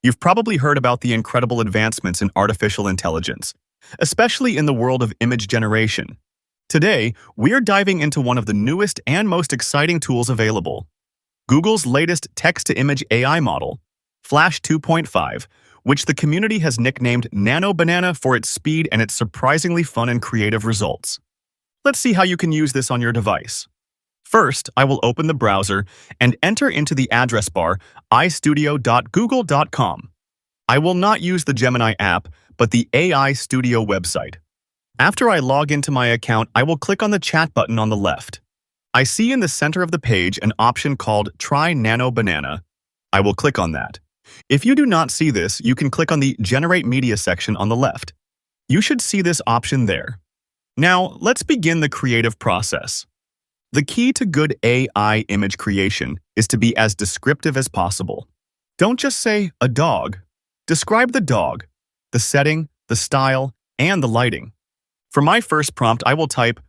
You've probably heard about the incredible advancements in artificial intelligence, especially in the world of image generation. Today, we're diving into one of the newest and most exciting tools available, Google's latest text-to-image AI model, Flash 2.5, which the community has nicknamed Nano Banana for its speed and its surprisingly fun and creative results. Let's see how you can use this on your device. First, I will open the browser and enter into the address bar istudio.google.com. I will not use the Gemini app, but the AI Studio website. After I log into my account, I will click on the chat button on the left. I see in the center of the page an option called Try Nano Banana. I will click on that. If you do not see this, you can click on the Generate Media section on the left. You should see this option there. Now, let's begin the creative process. The key to good AI image creation is to be as descriptive as possible. Don't just say, a dog. Describe the dog, the setting, the style, and the lighting. For my first prompt, I will type,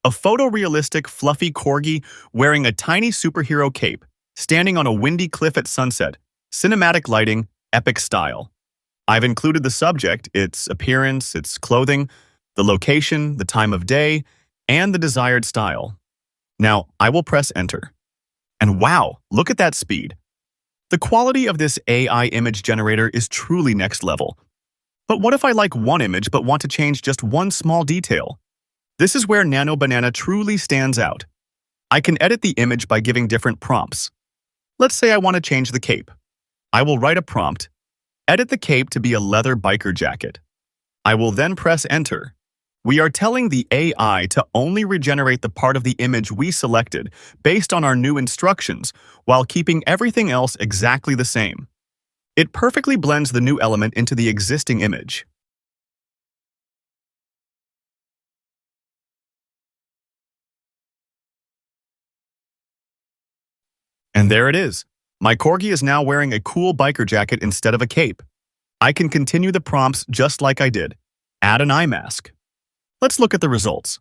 a photorealistic fluffy corgi wearing a tiny superhero cape, standing on a windy cliff at sunset, cinematic lighting, epic style. I've included the subject, its appearance, its clothing, the location, the time of day, and the desired style. Now, I will press enter. And wow, look at that speed. The quality of this AI image generator is truly next level. But what if I like one image but want to change just one small detail? This is where Nano Banana truly stands out. I can edit the image by giving different prompts. Let's say I want to change the cape. I will write a prompt, edit the cape to be a leather biker jacket. I will then press enter. We are telling the AI to only regenerate the part of the image we selected based on our new instructions, while keeping everything else exactly the same. It perfectly blends the new element into the existing image. And there it is. My corgi is now wearing a cool biker jacket instead of a cape. I can continue the prompts just like I did. Add an eye mask. Let's look at the results.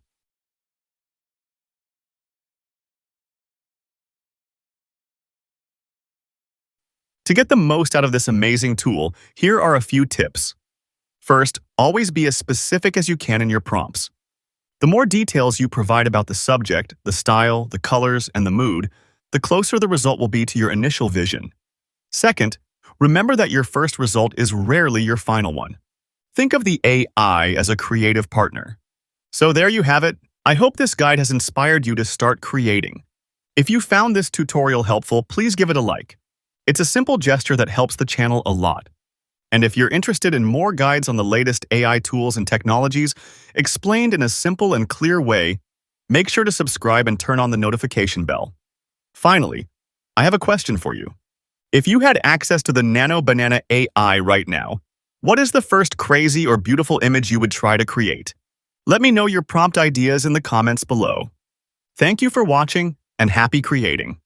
To get the most out of this amazing tool, here are a few tips. First, always be as specific as you can in your prompts. The more details you provide about the subject, the style, the colors, and the mood, the closer the result will be to your initial vision. Second, remember that your first result is rarely your final one. Think of the AI as a creative partner. So there you have it. I hope this guide has inspired you to start creating. If you found this tutorial helpful, please give it a like. It's a simple gesture that helps the channel a lot. And if you're interested in more guides on the latest AI tools and technologies explained in a simple and clear way, make sure to subscribe and turn on the notification bell. Finally, I have a question for you. If you had access to the Nano Banana AI right now, what is the first crazy or beautiful image you would try to create? Let me know your prompt ideas in the comments below. Thank you for watching and happy creating.